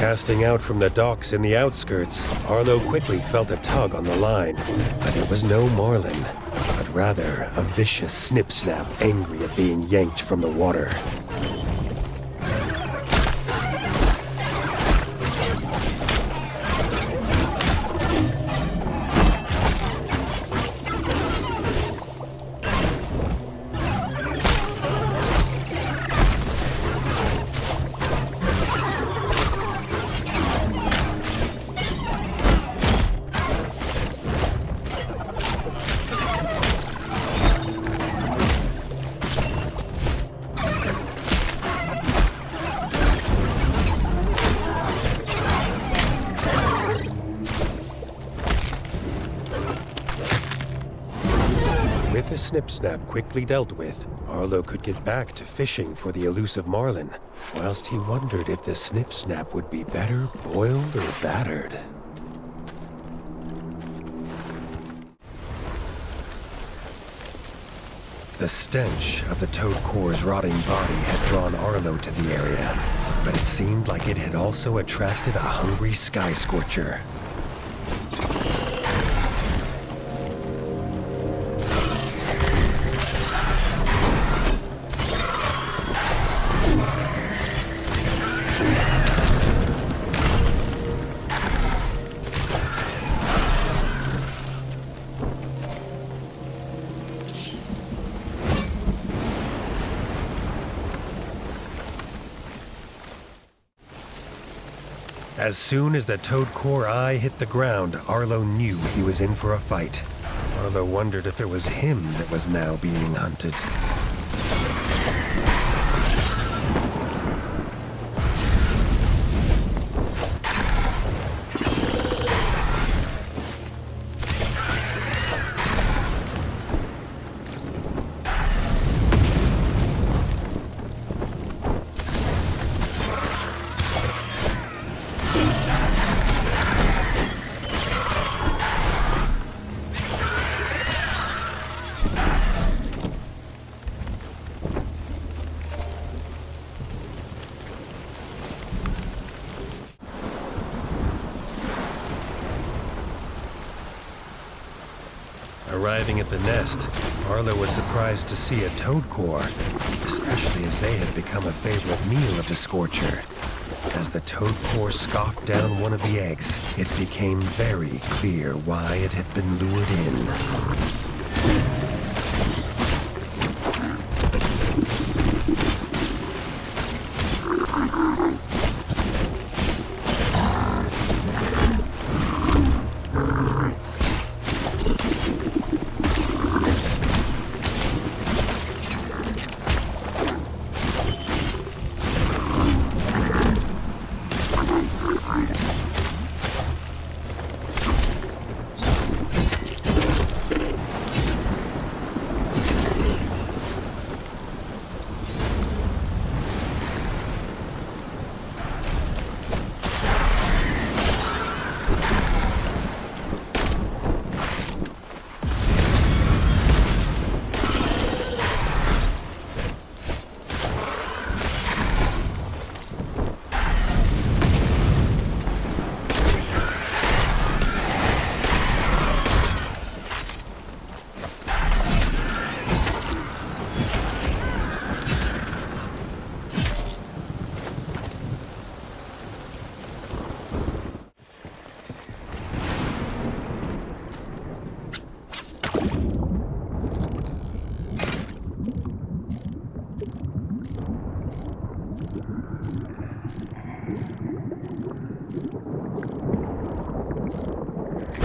Casting out from the docks in the outskirts, Arlo quickly felt a tug on the line, but it was no marlin, but rather a vicious Snip Snap angry at being yanked from the water. With the Snip Snap quickly dealt with, Arlo could get back to fishing for the elusive marlin, whilst he wondered if the Snip Snap would be better boiled or battered. The stench of the Toadcor's rotting body had drawn Arlo to the area, but it seemed like it had also attracted a hungry sky scorcher. As soon as the Toadcor eye hit the ground, Arlo knew he was in for a fight. Arlo wondered if it was him that was now being hunted. Arriving at the nest, Arlo was surprised to see a Toadcor, especially as they had become a favorite meal of the Scorcher. As the Toadcor scoffed down one of the eggs, it became very clear why it had been lured in.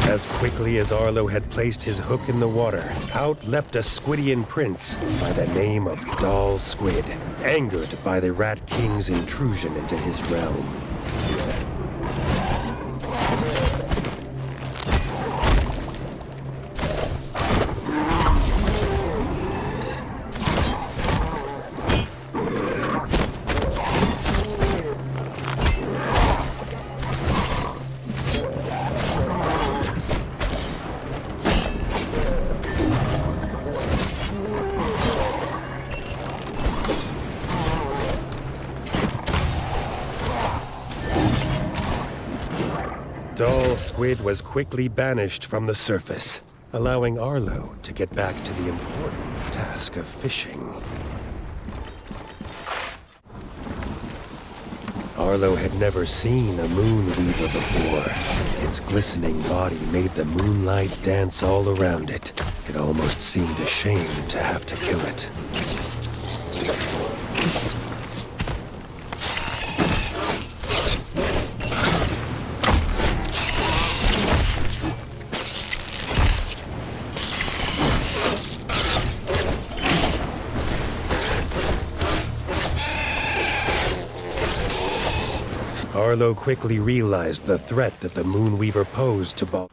As quickly as Arlo had placed his hook in the water, out leapt a Squidian prince by the name of Dhalsquid, angered by the Rat King's intrusion into his realm. Dhalsquid was quickly banished from the surface, allowing Arlo to get back to the important task of fishing. Arlo had never seen a moonweaver before. Its glistening body made the moonlight dance all around it. It almost seemed a shame to have to kill it. Arlo quickly realized the threat that the Moonweaver posed to Bal.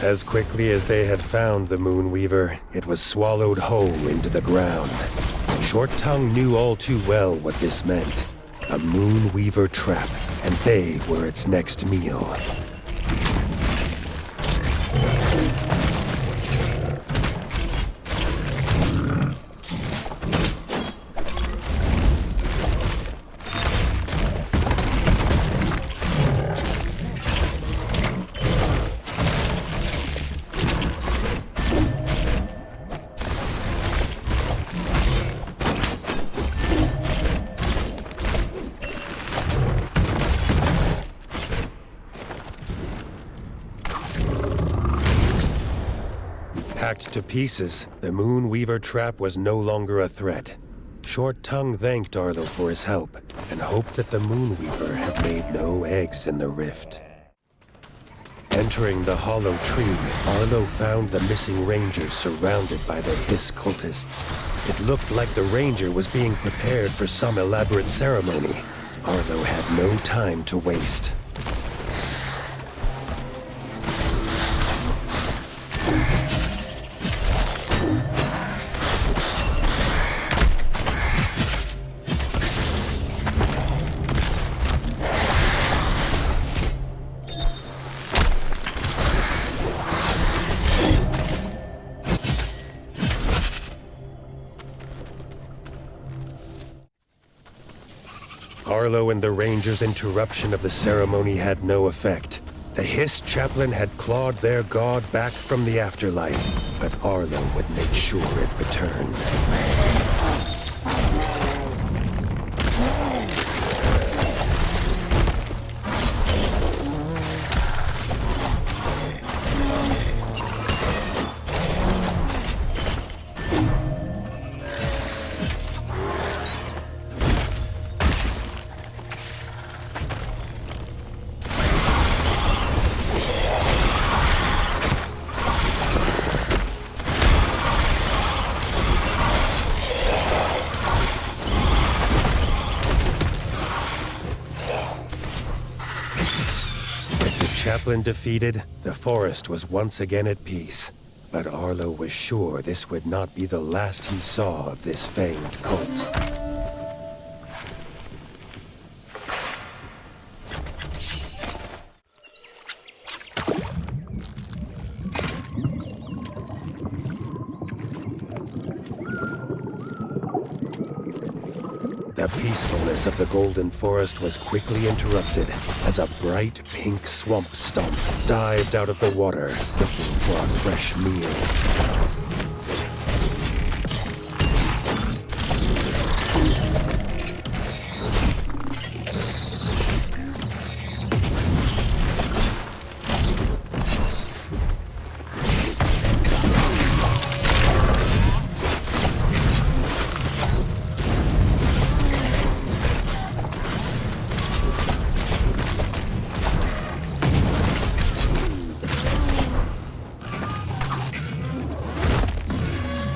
As quickly as they had found the Moonweaver, it was swallowed whole into the ground. Short Tongue knew all too well what this meant. A Moonweaver trap, and they were its next meal. Hacked to pieces, the Moonweaver trap was no longer a threat. Short Tongue thanked Arlo for his help, and hoped that the Moonweaver had laid no eggs in the rift. Entering the hollow tree, Arlo found the missing ranger surrounded by the Hiss cultists. It looked like the ranger was being prepared for some elaborate ceremony. Arlo had no time to waste. Arlo and the Ranger's interruption of the ceremony had no effect. The Hiss chaplain had clawed their god back from the afterlife, but Arlo would make sure it returned. Chaplain defeated, the forest was once again at peace. But Arlo was sure this would not be the last he saw of this famed cult. The peacefulness of the Golden Forest was quickly interrupted as a bright pink Swampstomp dived out of the water, looking for a fresh meal.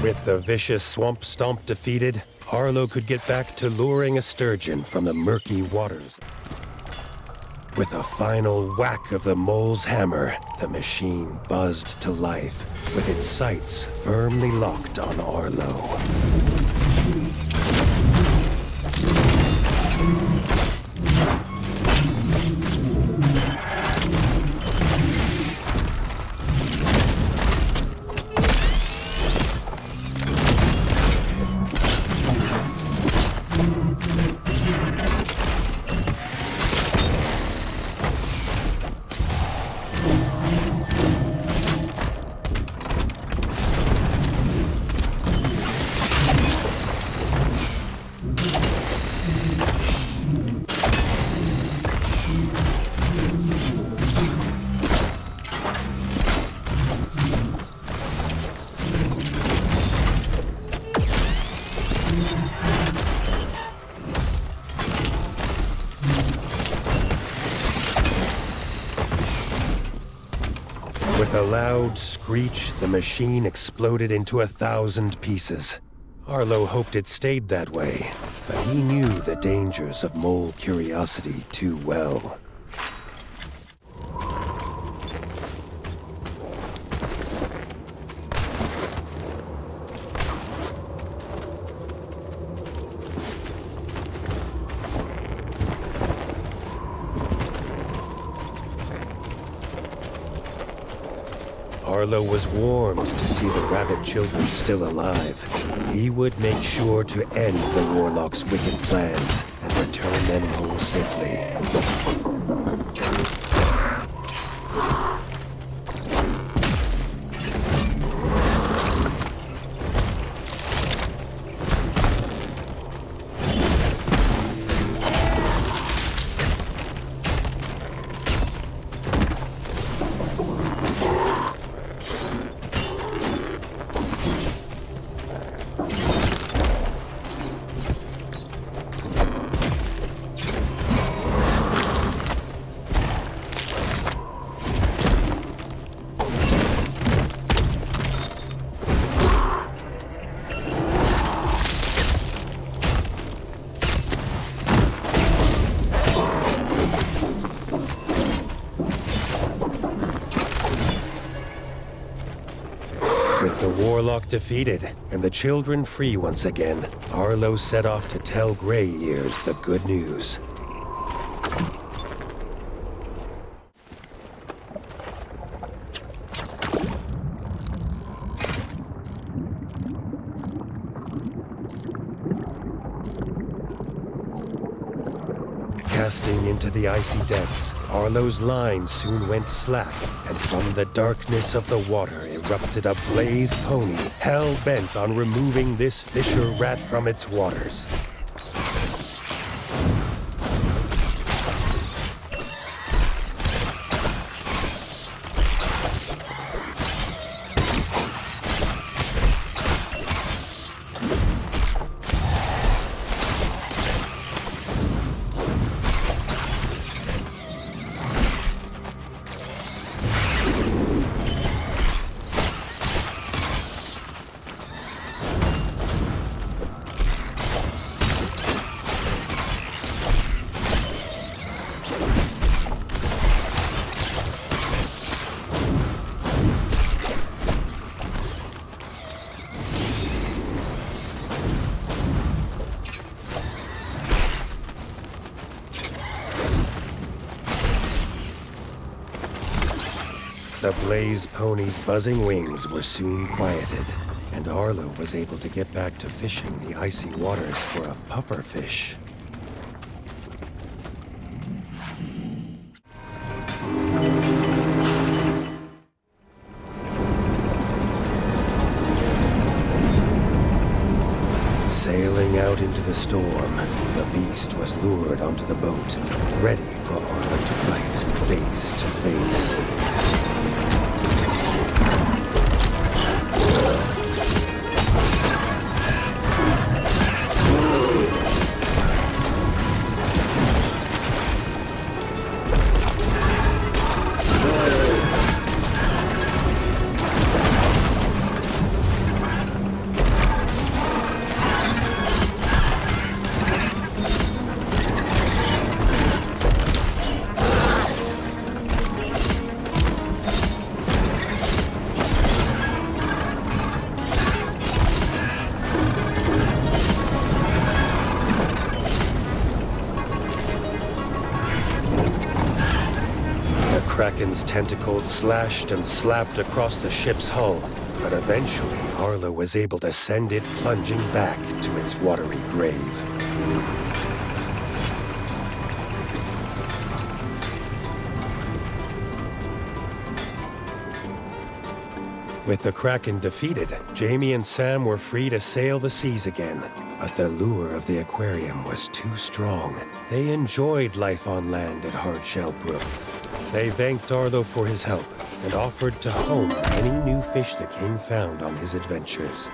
With the vicious Swampstomp defeated, Arlo could get back to luring a sturgeon from the murky waters. With a final whack of the mole's hammer, the machine buzzed to life, with its sights firmly locked on Arlo. With a loud screech, the machine exploded into 1,000 pieces. Arlo hoped it stayed that way, but he knew the dangers of mole curiosity too well. Arlo was warmed to see the rabbit children still alive. He would make sure to end the warlock's wicked plans and return them home safely. With the warlock defeated and the children free once again, Arlo set off to tell Grey Ears the good news. Casting into the icy depths, Arlo's line soon went slack, and from the darkness of the water erupted a blaze pony, hell-bent on removing this fisher rat from its waters. The blaze pony's buzzing wings were soon quieted, and Arlo was able to get back to fishing the icy waters for a pufferfish. Sailing out into the storm, the beast was lured onto the boat, ready for Arlo to fight face to face. Kraken's tentacles slashed and slapped across the ship's hull, but eventually Arlo was able to send it plunging back to its watery grave. With the Kraken defeated, Jamie and Sam were free to sail the seas again, but the lure of the aquarium was too strong. They enjoyed life on land at Hardshell Brook. They thanked Arlo for his help and offered to home any new fish the king found on his adventures.